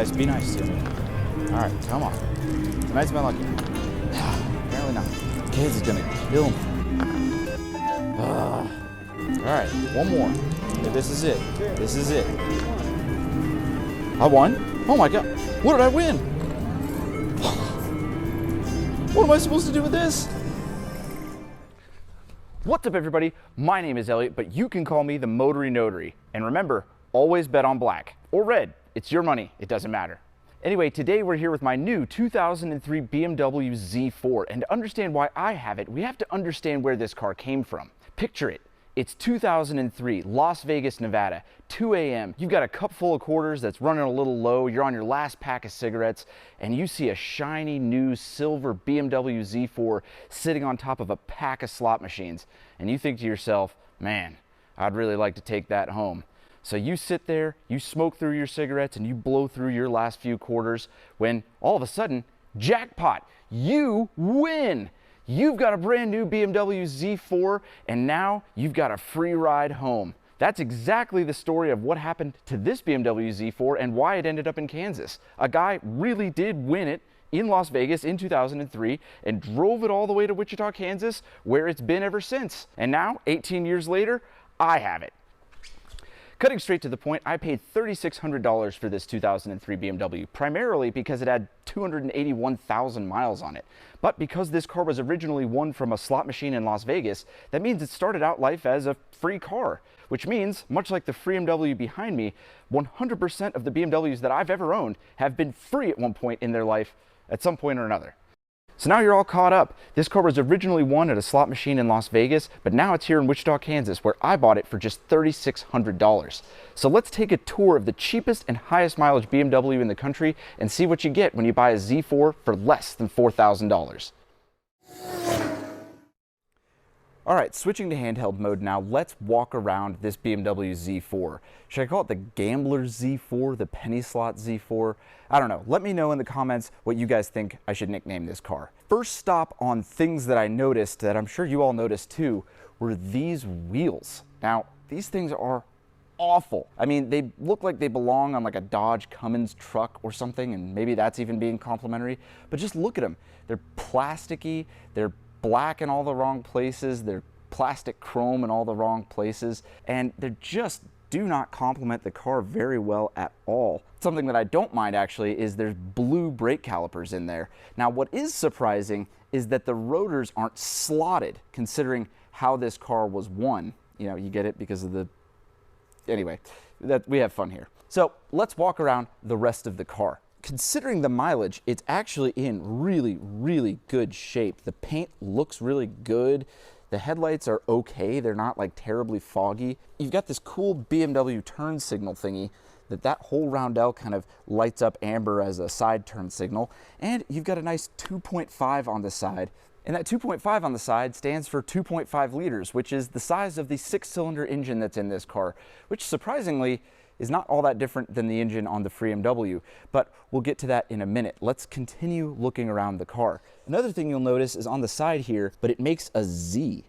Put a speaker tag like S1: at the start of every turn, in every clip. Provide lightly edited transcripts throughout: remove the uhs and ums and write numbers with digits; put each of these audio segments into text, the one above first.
S1: guys, be nice to me. All right, come on. Tonight's my lucky. Apparently not. Kids is gonna kill me. All right, one more. Yeah, this is it. This is it. I won? Oh my God. What did I win? What am I supposed to do with this? What's up, everybody? My name is Elliott, but you can call me the Motory Notary. And remember, always bet on black or red. It's your money. It doesn't matter. Anyway, today we're here with my new 2003 BMW Z4. And to understand why I have it, we have to understand where this car came from. Picture it. It's 2003, Las Vegas, Nevada, 2 a.m. You've got a cup full of quarters that's running a little low. You're on your last pack of cigarettes, and you see a shiny new silver BMW Z4 sitting on top of a pack of slot machines. And you think to yourself, man, I'd really like to take that home. So you sit there, you smoke through your cigarettes, and you blow through your last few quarters when all of a sudden, jackpot, you win. You've got a brand new BMW Z4, and now you've got a free ride home. That's exactly the story of what happened to this BMW Z4 and why it ended up in Kansas. A guy really did win it in Las Vegas in 2003 and drove it all the way to Wichita, Kansas, where it's been ever since. And now, 18 years later, I have it. Cutting straight to the point, I paid $3,600 for this 2003 BMW, primarily because it had 281,000 miles on it. But because this car was originally won from a slot machine in Las Vegas, that means it started out life as a free car, which means, much like the BMW behind me, 100% of the BMWs that I've ever owned have been free at one point in their life, at some point or another. So now you're all caught up. This car was originally won at a slot machine in Las Vegas, but now it's here in Wichita, Kansas, where I bought it for just $3,600. So let's take a tour of the cheapest and highest mileage BMW in the country and see what you get when you buy a Z4 for less than $4,000. All right, switching to handheld mode now, let's walk around this BMW Z4. Should I call it the Gambler Z4, the Penny Slot Z4? I don't know. Let me know in the comments what you guys think I should nickname this car. First stop on things that I noticed, that I'm sure you all noticed too, were these wheels. Now, these things are awful. I mean, they look like they belong on like a Dodge Cummins truck or something, and maybe that's even being complimentary, but just look at them. They're plasticky, they're black in all the wrong places, they're plastic chrome in all the wrong places, and they just do not complement the car very well at all. Something that I don't mind actually is there's blue brake calipers in there. Now what is surprising is that the rotors aren't slotted, considering how this car was won. You know, you get it because of the... Anyway, that we have fun here. So let's walk around the rest of the car. Considering the mileage, it's actually in really, really good shape. The paint looks really good. The headlights are okay. They're not like terribly foggy. You've got this cool BMW turn signal thingy that whole roundel kind of lights up amber as a side turn signal. And you've got a nice 2.5 on the side. And that 2.5 on the side stands for 2.5 liters, which is the size of the 6-cylinder engine that's in this car, which surprisingly is not all that different than the engine on the BMW, but we'll get to that in a minute. Let's continue looking around the car. Another thing you'll notice is on the side here, but it makes a Z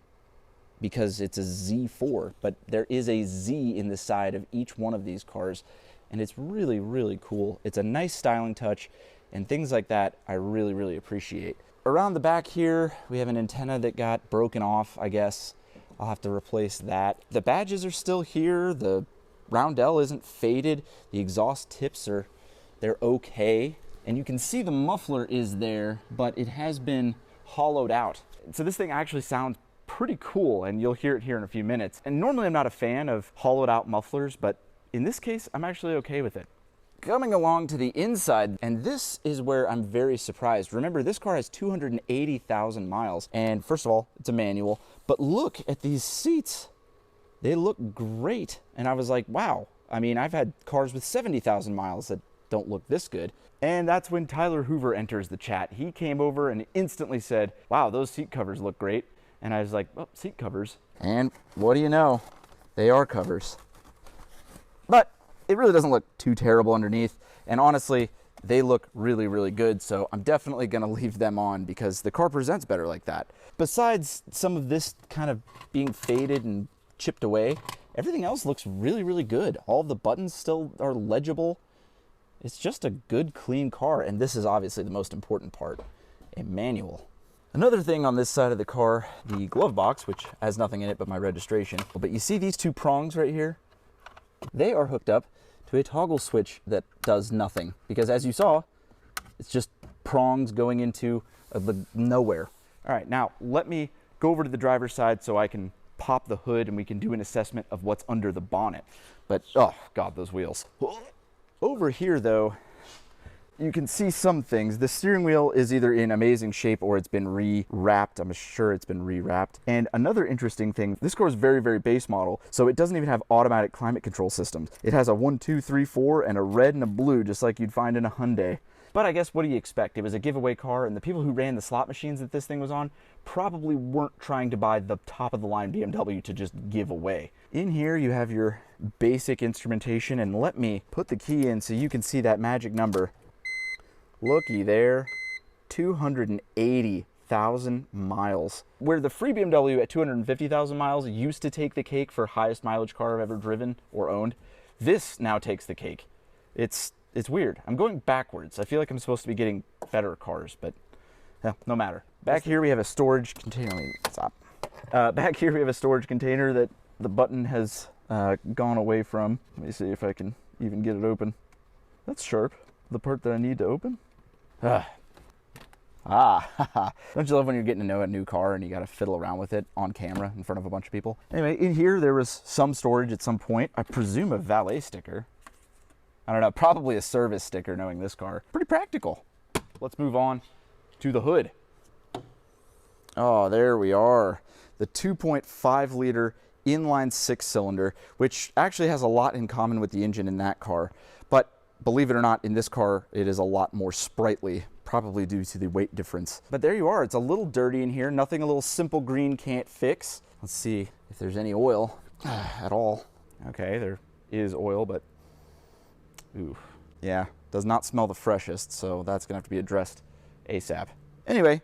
S1: because it's a Z4, but there is a Z in the side of each one of these cars, and it's really, really cool. It's a nice styling touch, and things like that I really, really appreciate. Around the back here, we have an antenna that got broken off, I guess. I'll have to replace that. The badges are still here. The roundel isn't faded. The exhaust tips they're okay. And you can see the muffler is there, but it has been hollowed out. So this thing actually sounds pretty cool, and you'll hear it here in a few minutes. And normally I'm not a fan of hollowed out mufflers, but in this case, I'm actually okay with it. Coming along to the inside, and this is where I'm very surprised. Remember, this car has 280,000 miles, and first of all, it's a manual, but look at these seats. They look great. And I was like, wow. I mean, I've had cars with 70,000 miles that don't look this good. And that's when Tyler Hoover enters the chat. He came over and instantly said, wow, those seat covers look great. And I was like, oh, seat covers. And what do you know? They are covers. But it really doesn't look too terrible underneath. And honestly, they look really, really good. So I'm definitely going to leave them on because the car presents better like that. Besides some of this kind of being faded and chipped away, everything else looks really, really good. All of the buttons still are legible. it's just a good, clean car, and this is obviously the most important part, a manual. Another thing on this side of the car, the glove box, which has nothing in it but my registration, but you see these two prongs right here? They are hooked up to a toggle switch that does nothing, because as you saw, it's just prongs going into nowhere. All right, now let me go over to the driver's side so I can pop the hood and we can do an assessment of what's under the bonnet. But, oh God, those wheels. Over here though, you can see some things. The steering wheel is either in amazing shape or it's been re-wrapped. I'm sure it's been re-wrapped. And another interesting thing, this car is very, very base model, so it doesn't even have automatic climate control systems. It has a 1, 2, 3, 4 and a red and a blue, just like you'd find in a Hyundai. But I guess what do you expect? It was a giveaway car, and the people who ran the slot machines that this thing was on probably weren't trying to buy the top of the line BMW to just give away. In here you have your basic instrumentation, and let me put the key in so you can see that magic number. Looky there, 280,000 miles. Where the free BMW at 250,000 miles used to take the cake for highest mileage car I've ever driven or owned, this now takes the cake. It's weird. I'm going backwards. I feel like I'm supposed to be getting better cars, but yeah, no matter. Back here we have a storage container. Let me stop. Back here we have a storage container that the button has gone away from. Let me see if I can even get it open. That's sharp. The part that I need to open. Don't you love when you're getting to know a new car and you got to fiddle around with it on camera in front of a bunch of people? Anyway, in here there was some storage at some point. I presume a valet sticker. I don't know, probably a service sticker knowing this car. Pretty practical. Let's move on to the hood. Oh, there we are. The 2.5 liter inline 6-cylinder, which actually has a lot in common with the engine in that car. But believe it or not, in this car, it is a lot more sprightly, probably due to the weight difference. But there you are. It's a little dirty in here. Nothing a little simple green can't fix. Let's see if there's any oil at all. Okay, there is oil, but ooh, yeah, does not smell the freshest, so that's gonna have to be addressed ASAP. Anyway,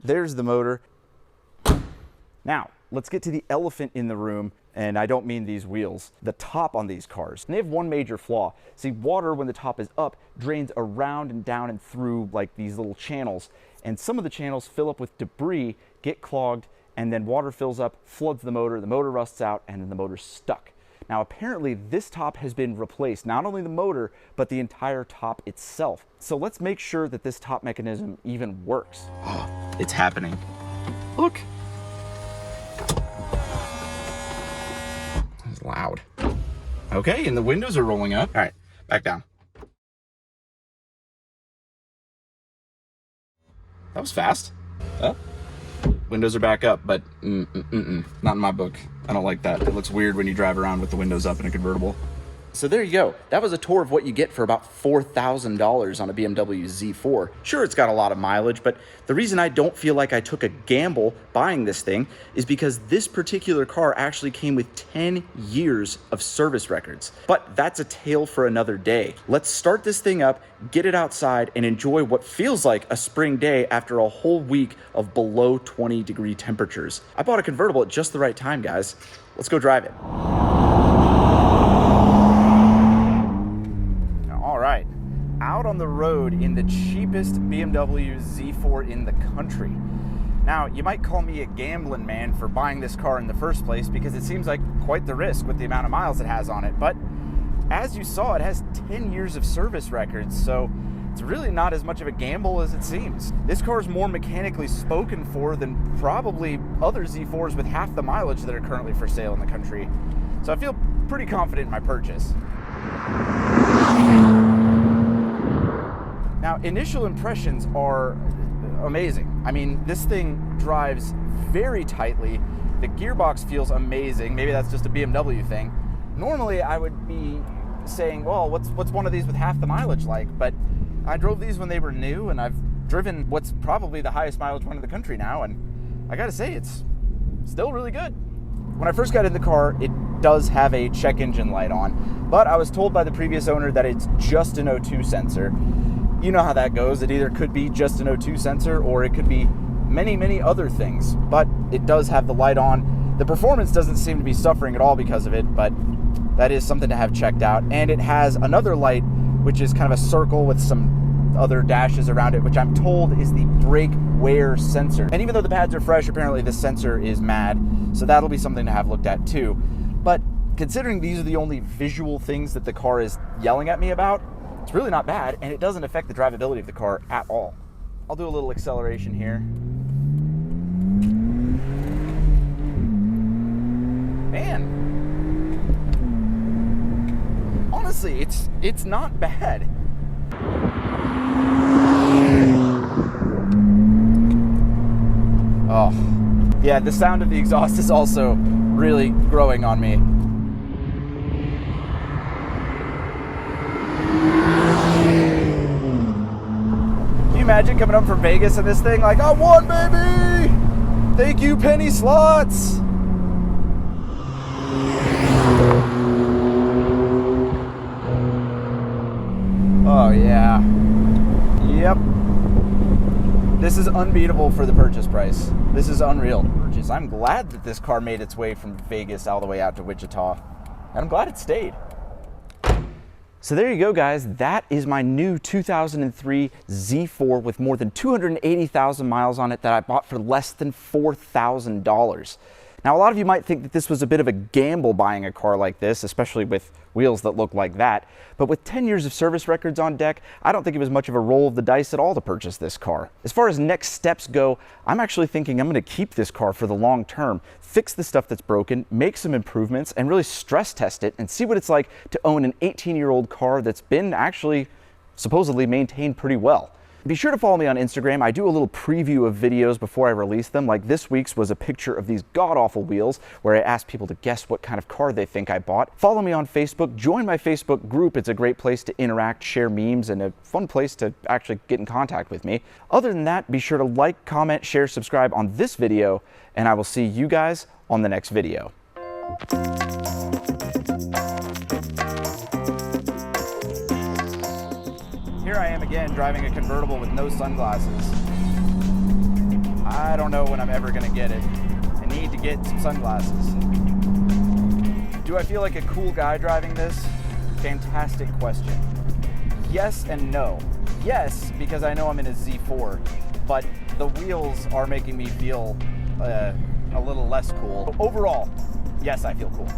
S1: there's the motor. Now, let's get to the elephant in the room, and I don't mean these wheels, the top on these cars. And they have one major flaw. See, water, when the top is up, drains around and down and through like these little channels. And some of the channels fill up with debris, get clogged, and then water fills up, floods the motor rusts out, and then the motor's stuck. Now, apparently this top has been replaced, not only the motor, but the entire top itself. So let's make sure that this top mechanism even works. Oh, it's happening. Look. It's loud. Okay, and the windows are rolling up. All right, back down. That was fast. Oh. Windows are back up, but not in my book. I don't like that. It looks weird when you drive around with the windows up in a convertible. So there you go. That was a tour of what you get for about $4,000 on a BMW Z4. Sure, it's got a lot of mileage, but the reason I don't feel like I took a gamble buying this thing is because this particular car actually came with 10 years of service records. But that's a tale for another day. Let's start this thing up, get it outside, and enjoy what feels like a spring day after a whole week of below 20-degree temperatures. I bought a convertible at just the right time, guys. Let's go drive it. Out on the road in the cheapest BMW Z4 in the country. Now, you might call me a gambling man for buying this car in the first place because it seems like quite the risk with the amount of miles it has on it, but as you saw, it has 10 years of service records, so it's really not as much of a gamble as it seems. This car is more mechanically spoken for than probably other Z4s with half the mileage that are currently for sale in the country, so I feel pretty confident in my purchase. Now, initial impressions are amazing. I mean, this thing drives very tightly. The gearbox feels amazing. Maybe that's just a BMW thing. Normally, I would be saying, well, what's one of these with half the mileage like? But I drove these when they were new, and I've driven what's probably the highest mileage one in the country now, and I gotta say, it's still really good. When I first got in the car, it does have a check engine light on, but I was told by the previous owner that it's just an O2 sensor. You know how that goes. It either could be just an O2 sensor or it could be many, many other things, but it does have the light on. The performance doesn't seem to be suffering at all because of it, but that is something to have checked out. And it has another light which is kind of a circle with some other dashes around it, which I'm told is the brake wear sensor. And even though the pads are fresh, apparently the sensor is mad, so that'll be something to have looked at too. But considering these are the only visual things that the car is yelling at me about, it's really not bad, and it doesn't affect the drivability of the car at all. I'll do a little acceleration here. Man, honestly, it's not bad. Oh, yeah, the sound of the exhaust is also really growing on me. Can you imagine coming up from Vegas in this thing like, I won, baby! Thank you, penny slots! Oh, yeah. Yep. This is unbeatable for the purchase price. This is unreal. I'm glad that this car made its way from Vegas all the way out to Wichita, and I'm glad it stayed. So there you go, guys. That is my new 2003 Z4 with more than 280,000 miles on it that I bought for less than $4,000. Now, a lot of you might think that this was a bit of a gamble buying a car like this, especially with wheels that look like that. But with 10 years of service records on deck, I don't think it was much of a roll of the dice at all to purchase this car. As far as next steps go, I'm actually thinking I'm going to keep this car for the long term, fix the stuff that's broken, make some improvements, and really stress test it and see what it's like to own an 18-year-old car that's been actually supposedly maintained pretty well. Be sure to follow me on Instagram. I do a little preview of videos before I release them. Like this week's was a picture of these god-awful wheels where I asked people to guess what kind of car they think I bought. Follow me on Facebook. Join my Facebook group. It's a great place to interact, share memes, and a fun place to actually get in contact with me. Other than that, be sure to like, comment, share, subscribe on this video, and I will see you guys on the next video. Here I am again driving a convertible with no sunglasses. I don't know when I'm ever going to get it. I need to get some sunglasses. Do I feel like a cool guy driving this? Fantastic question. Yes and no. Yes, because I know I'm in a Z4, but the wheels are making me feel a little less cool. Overall, yes, I feel cool.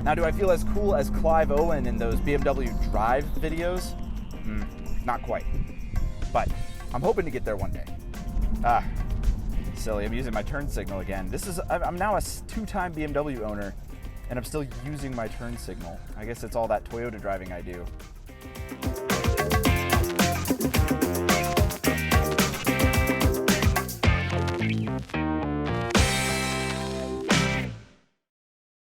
S1: Now, do I feel as cool as Clive Owen in those BMW Drive videos? Not quite, but I'm hoping to get there one day. Silly, I'm using my turn signal again. I'm now a two-time BMW owner, and I'm still using my turn signal. I guess it's all that Toyota driving I do.